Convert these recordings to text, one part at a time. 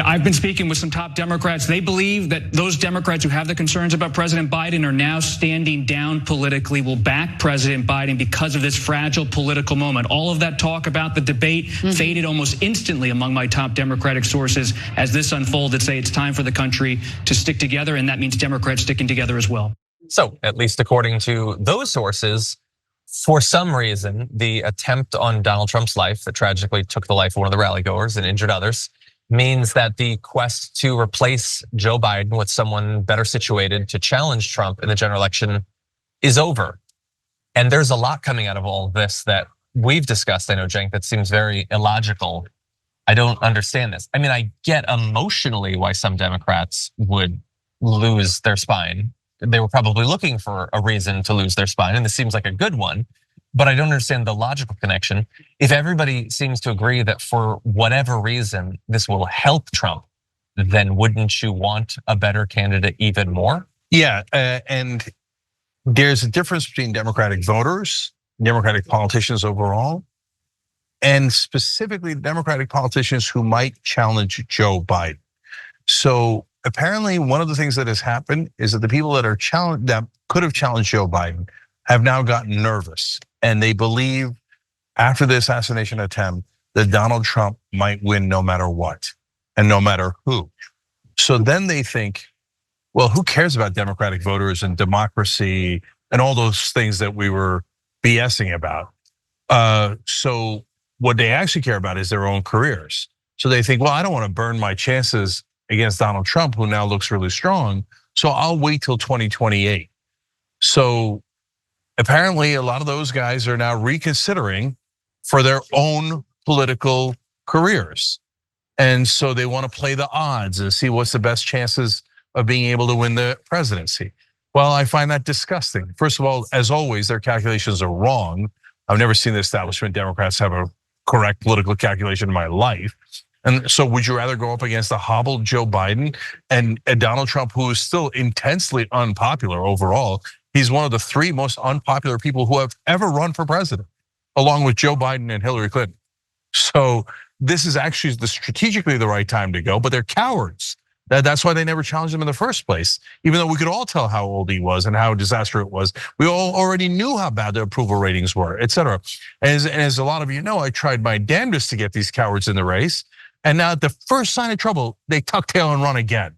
I've been speaking with some top Democrats. They believe that those Democrats who have the concerns about President Biden are now standing down politically, will back President Biden because of this fragile political moment. All of that talk about the debate faded almost instantly among my top Democratic sources as this unfolded, say it's time for the country to stick together, and that means Democrats sticking together as well. So, at least according to those sources, for some reason, the attempt on Donald Trump's life that tragically took the life of one of the rallygoers and injured others means that the quest to replace Joe Biden with someone better situated to challenge Trump in the general election is over. And there's a lot coming out of all of this that we've discussed, I know, Cenk, that seems very illogical. I don't understand this. I mean, I get emotionally why some Democrats would lose their spine. They were probably looking for a reason to lose their spine, and this seems like a good one. But I don't understand the logical connection. If everybody seems to agree that for whatever reason this will help Trump, then wouldn't you want a better candidate even more? Yeah, and there's a difference between Democratic voters, Democratic politicians overall, and specifically Democratic politicians who might challenge Joe Biden. So apparently one of the things that has happened is that the people that are challenged, that could have challenged Joe Biden, have now gotten nervous. And they believe after the assassination attempt that Donald Trump might win no matter what and no matter who. So then they think, well, who cares about Democratic voters and democracy and all those things that we were BSing about? So what they actually care about is their own careers. So they think, well, I don't want to burn my chances against Donald Trump, who now looks really strong. So I'll wait till 2028. So apparently, a lot of those guys are now reconsidering for their own political careers. And so they want to play the odds and see what's the best chances of being able to win the presidency. Well, I find that disgusting. First of all, as always, their calculations are wrong. I've never seen the establishment Democrats have a correct political calculation in my life. And so would you rather go up against a hobbled Joe Biden and Donald Trump, who is still intensely unpopular overall? He's one of the 3 most unpopular people who have ever run for president, along with Joe Biden and Hillary Clinton. So this is actually strategically the right time to go, but they're cowards. That's why they never challenged him in the first place. Even though we could all tell how old he was and how disastrous it was, we all already knew how bad the approval ratings were, et cetera. As a lot of you know, I tried my damnedest to get these cowards in the race. And now at the first sign of trouble, they tuck tail and run again.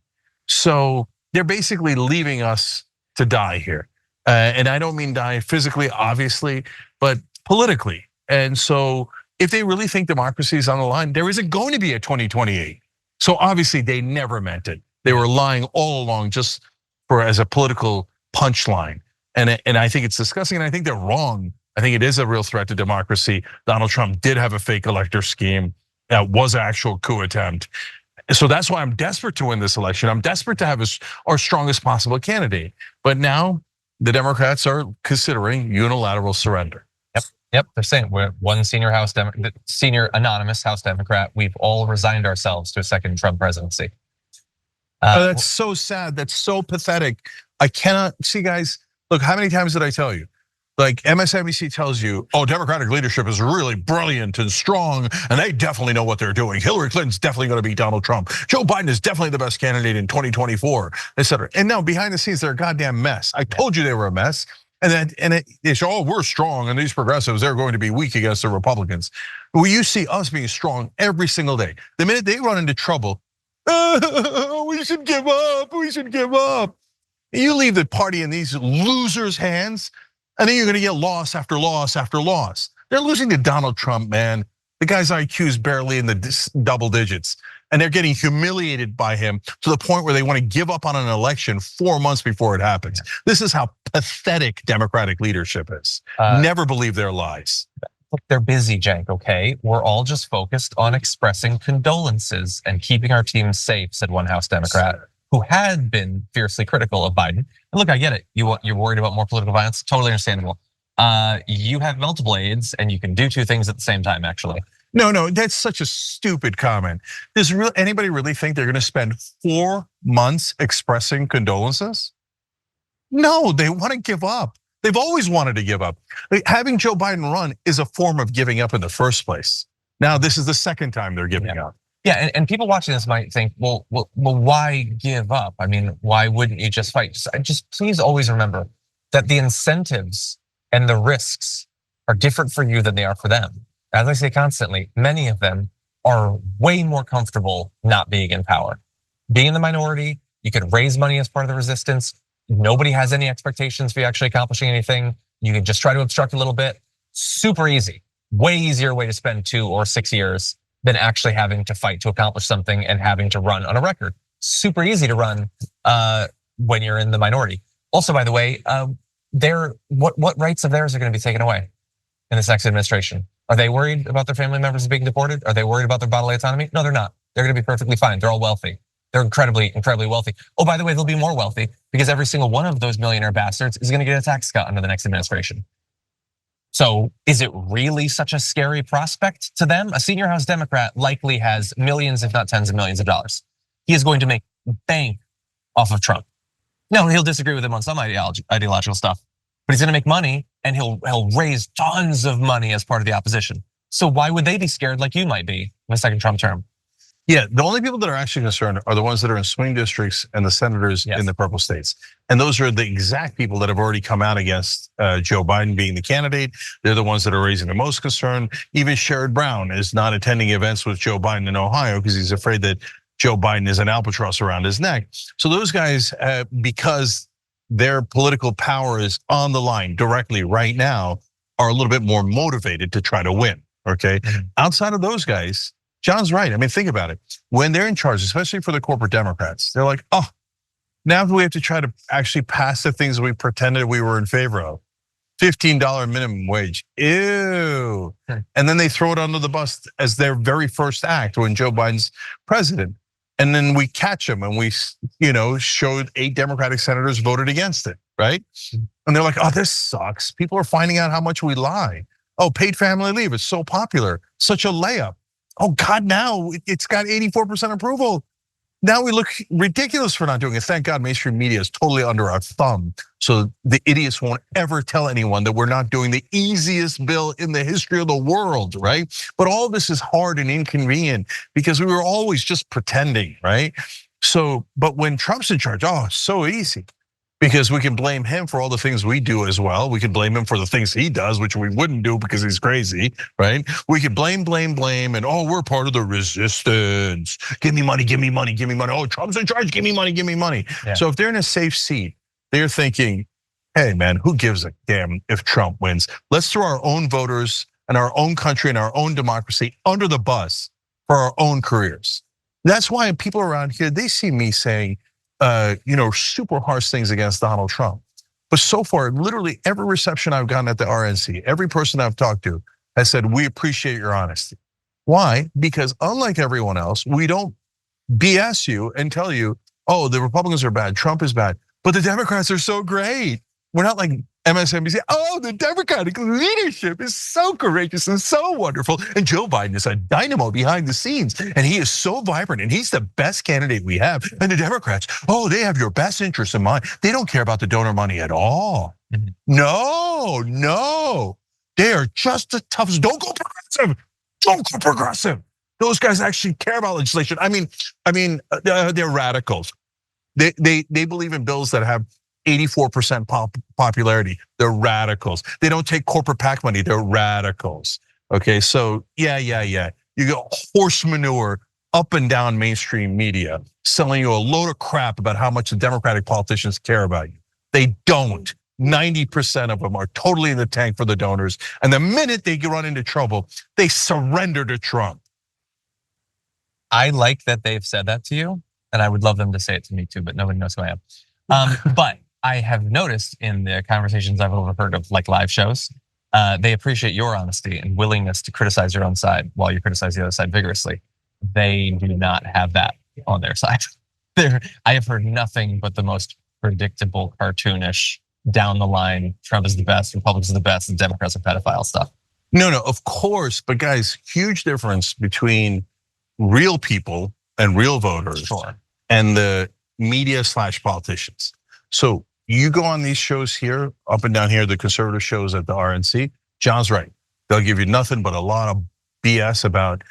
So they're basically leaving us to die here. And I don't mean die physically, obviously, but politically. And so if they really think democracy is on the line, there isn't going to be a 2028. So obviously they never meant it. They were lying all along just as a political punchline. And I think it's disgusting, and I think they're wrong. I think it is a real threat to democracy. Donald Trump did have a fake elector scheme that was an actual coup attempt. So that's why I'm desperate to win this election. I'm desperate to have our strongest possible candidate. But now the Democrats are considering unilateral surrender. Yep, they're saying we're one senior anonymous House Democrat. We've all resigned ourselves to a second Trump presidency. That's so sad. That's so pathetic. I cannot see, guys. Look, how many times did I tell you? Like MSNBC tells you, oh, Democratic leadership is really brilliant and strong, and they definitely know what they're doing. Hillary Clinton's definitely going to beat Donald Trump. Joe Biden is definitely the best candidate in 2024, et cetera. And now behind the scenes, they're a goddamn mess. I told you they were a mess. And they say, oh, we're strong, and these progressives, they're going to be weak against the Republicans. Well, you see us being strong every single day. The minute they run into trouble, we should give up, we should give up. You leave the party in these losers' hands, and then you're gonna get loss after loss after loss. They're losing to Donald Trump, man. The guy's IQ is barely in the double digits. And they're getting humiliated by him to the point where they want to give up on an election 4 months before it happens. This is how pathetic Democratic leadership is. Never believe their lies. Look, they're busy, Cenk, okay? We're all just focused on expressing condolences and keeping our team safe, said one House Democrat who had been fiercely critical of Biden. And look, I get it. You're worried about more political violence, totally understandable. You have multiple aides and you can do 2 things at the same time, actually. No, that's such a stupid comment. Does anybody really think they're gonna spend 4 months expressing condolences? No, they wanna give up. They've always wanted to give up. Having Joe Biden run is a form of giving up in the first place. Now, this is the second time they're giving up. Yeah, and people watching this might think, well, why give up? I mean, why wouldn't you just fight? Just please always remember that the incentives and the risks are different for you than they are for them. As I say constantly, many of them are way more comfortable not being in power. Being in the minority, you could raise money as part of the resistance. Nobody has any expectations for you actually accomplishing anything. You can just try to obstruct a little bit. Super easy, way easier way to spend 2 or 6 years than actually having to fight to accomplish something and having to run on a record. Super easy to run when you're in the minority. Also, by the way, what rights of theirs are going to be taken away in this next administration? Are they worried about their family members being deported? Are they worried about their bodily autonomy? No, they're not. They're going to be perfectly fine. They're all wealthy. They're incredibly wealthy. Oh, by the way, they'll be more wealthy because every single one of those millionaire bastards is going to get a tax cut under the next administration. So is it really such a scary prospect to them? A senior House Democrat likely has millions, if not tens of millions of dollars. He is going to make bank off of Trump. No, he'll disagree with him on some ideological stuff, but he's going to make money and he'll raise tons of money as part of the opposition. So why would they be scared like you might be in a second Trump term? Yeah, the only people that are actually concerned are the ones that are in swing districts and the senators in the purple states. And those are the exact people that have already come out against Joe Biden being the candidate. They're the ones that are raising the most concern. Even Sherrod Brown is not attending events with Joe Biden in Ohio because he's afraid that Joe Biden is an albatross around his neck. So those guys, because their political power is on the line directly right now, are a little bit more motivated to try to win, okay? Outside of those guys, John's right. I mean, think about it. When they're in charge, especially for the corporate Democrats, they're like, oh, now we have to try to actually pass the things we pretended we were in favor of. $15 minimum wage, ew. And then they throw it under the bus as their very first act when Joe Biden's president. And then we catch them and we, showed 8 Democratic senators voted against it, right? And they're like, oh, this sucks. People are finding out how much we lie. Oh, paid family leave, it's so popular, such a layup. Oh God, now it's got 84% approval. Now we look ridiculous for not doing it. Thank God mainstream media is totally under our thumb. So the idiots won't ever tell anyone that we're not doing the easiest bill in the history of the world, right? But all of this is hard and inconvenient because we were always just pretending, right? So, but when Trump's in charge, oh, so easy. Because we can blame him for all the things we do as well. We can blame him for the things he does, which we wouldn't do because he's crazy, right? We could blame, and oh, we're part of the resistance. Give me money, give me money, give me money. Oh, Trump's in charge, give me money, give me money. Yeah. So if they're in a safe seat, they're thinking, hey man, who gives a damn if Trump wins? Let's throw our own voters and our own country and our own democracy under the bus for our own careers. That's why people around here, they see me saying, super harsh things against Donald Trump. But so far, literally every reception I've gotten at the RNC, every person I've talked to has said, we appreciate your honesty. Why? Because unlike everyone else, we don't BS you and tell you, oh, the Republicans are bad, Trump is bad, but the Democrats are so great. We're not like MSNBC, oh, the Democratic leadership is so courageous and so wonderful. And Joe Biden is a dynamo behind the scenes. And he is so vibrant and he's the best candidate we have. And the Democrats, oh, they have your best interests in mind. They don't care about the donor money at all. No, they are just the toughest. Don't go progressive, don't go progressive. Those guys actually care about legislation. I mean, they're radicals. They believe in bills that have 84% popularity. They're radicals. They don't take corporate PAC money. They're radicals. Okay, so yeah. You got horse manure up and down mainstream media selling you a load of crap about how much the Democratic politicians care about you. They don't. 90% of them are totally in the tank for the donors. And the minute they run into trouble, they surrender to Trump. I like that they've said that to you, and I would love them to say it to me too, but nobody knows who I am. But I have noticed in the conversations I've overheard of like live shows, they appreciate your honesty and willingness to criticize your own side while you criticize the other side vigorously. They do not have that on their side. I have heard nothing but the most predictable, cartoonish, down the line, Trump is the best, Republicans are the best, and Democrats are pedophile stuff. No, of course, but guys, huge difference between real people and real voters and the media/politicians. So you go on these shows here, up and down here, the conservative shows at the RNC, John's right. They'll give you nothing but a lot of BS about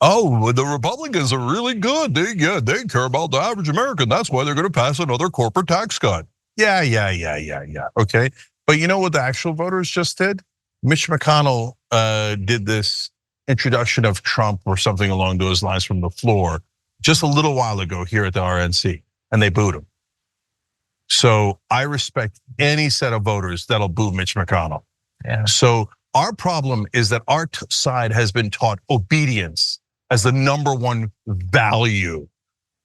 oh, the Republicans are really good. They care about the average American. That's why they're going to pass another corporate tax cut. Yeah. Okay, but you know what the actual voters just did? Mitch McConnell did this introduction of Trump or something along those lines from the floor just a little while ago here at the RNC, and they booed him. So I respect any set of voters that'll boo Mitch McConnell. Yeah. So our problem is that our side has been taught obedience as the #1 value.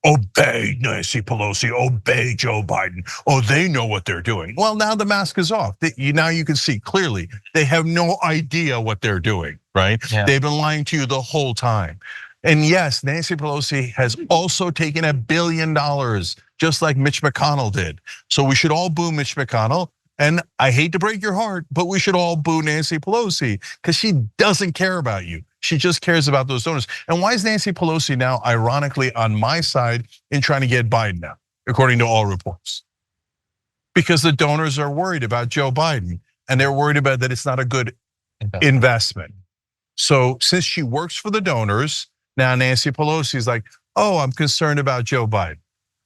Obey Nancy Pelosi, obey Joe Biden. Oh, they know what they're doing. Well, now the mask is off. Now you can see clearly they have no idea what they're doing, right? Yeah. They've been lying to you the whole time. And yes, Nancy Pelosi has also taken $1 billion, just like Mitch McConnell did. So we should all boo Mitch McConnell. And I hate to break your heart, but we should all boo Nancy Pelosi because she doesn't care about you. She just cares about those donors. And why is Nancy Pelosi now ironically on my side in trying to get Biden now, according to all reports? Because the donors are worried about Joe Biden and they're worried about that it's not a good investment. So since she works for the donors, now Nancy Pelosi is like, oh, I'm concerned about Joe Biden.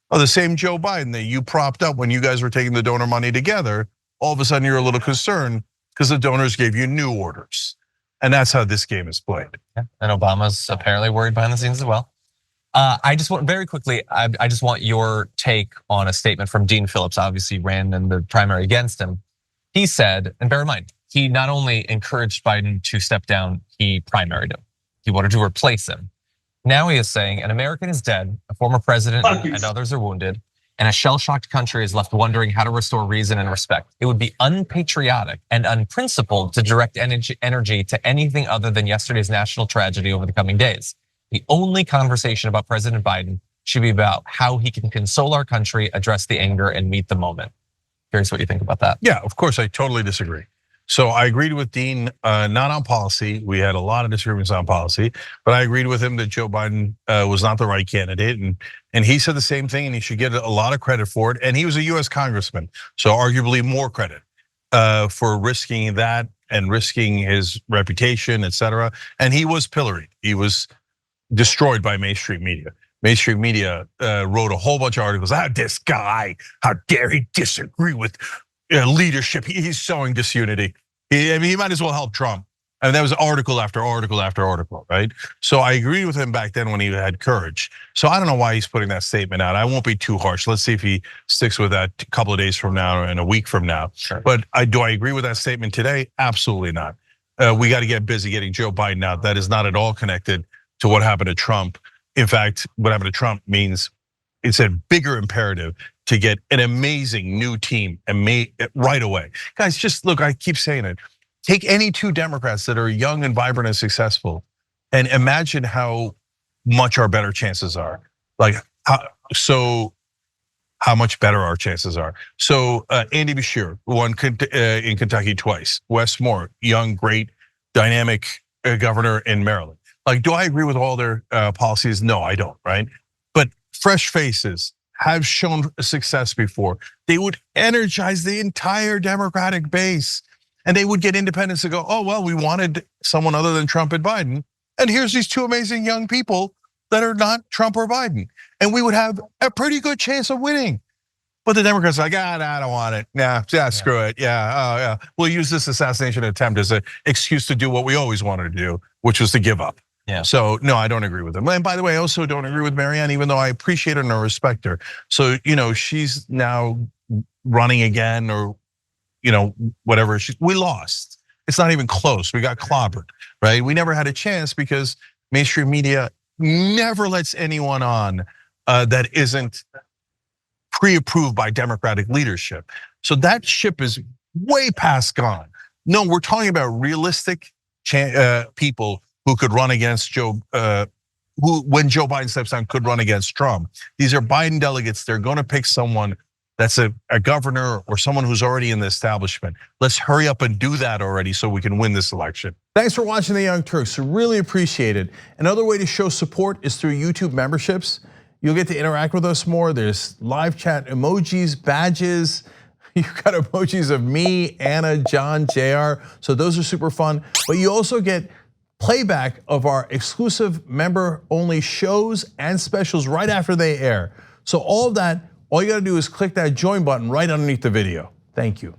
Oh, the same Joe Biden that you propped up when you guys were taking the donor money together, all of a sudden you're a little concerned because the donors gave you new orders. And that's how this game is played. Yeah. And Obama's apparently worried behind the scenes as well. I just want, very quickly, I just want your take on a statement from Dean Phillips, obviously ran in the primary against him. He said, and bear in mind, he not only encouraged Biden to step down, he primaried him. He wanted to replace him. Now he is saying an American is dead, a former president and others are wounded, and a shell-shocked country is left wondering how to restore reason and respect. It would be unpatriotic and unprincipled to direct energy to anything other than yesterday's national tragedy over the coming days. The only conversation about President Biden should be about how he can console our country, address the anger, and meet the moment. Curious what you think about that. Yeah, of course, I totally disagree. So I agreed with Dean, not on policy. We had a lot of disagreements on policy, but I agreed with him that Joe Biden was not the right candidate. And he said the same thing, and he should get a lot of credit for it. And he was a US congressman, so arguably more credit for risking that and risking his reputation, et cetera. And he was pilloried. He was destroyed by mainstream media. Mainstream media wrote a whole bunch of articles. This guy, how dare he disagree with leadership? He's sowing disunity. He might as well help Trump. And that was article after article after article, right? So I agreed with him back then when he had courage. So I don't know why he's putting that statement out. I won't be too harsh. Let's see if he sticks with that a couple of days from now and a week from now. Sure. But do I agree with that statement today? Absolutely not. We got to get busy getting Joe Biden out. That is not at all connected to what happened to Trump. In fact, what happened to Trump means it's a bigger imperative to get an amazing new team right away. Guys, just look, I keep saying it. Take any two Democrats that are young and vibrant and successful and imagine how much our better chances are. Like, how much better our chances are. So Andy Beshear won in Kentucky twice. Wes Moore, young, great, dynamic governor in Maryland. Like, do I agree with all their policies? No, I don't, right? But fresh faces have shown success before. They would energize the entire Democratic base. And they would get independents to go, oh, well, we wanted someone other than Trump and Biden. And here's these two amazing young people that are not Trump or Biden. And we would have a pretty good chance of winning. But the Democrats are like, I don't want it. Yeah, screw it. Yeah. We'll use this assassination attempt as an excuse to do what we always wanted to do, which was to give up. Yeah. So no, I don't agree with them. And by the way, I also don't agree with Marianne, even though I appreciate her and I respect her. So, she's now running again or whatever. We lost. It's not even close. We got clobbered, right? We never had a chance because mainstream media never lets anyone on that isn't pre-approved by Democratic leadership. So that ship is way past gone. No, we're talking about realistic people who could run against Joe, who when Joe Biden steps down could run against Trump. These are Biden delegates. They're going to pick someone that's a governor or someone who's already in the establishment. Let's hurry up and do that already so we can win this election. Thanks for watching The Young Turks, really appreciate it. Another way to show support is through YouTube memberships. You'll get to interact with us more. There's live chat emojis, badges. You've got emojis of me, Anna, John, JR. So those are super fun. But you also get playback of our exclusive member-only shows and specials right after they air. So all of that, all you gotta do is click that join button right underneath the video. Thank you.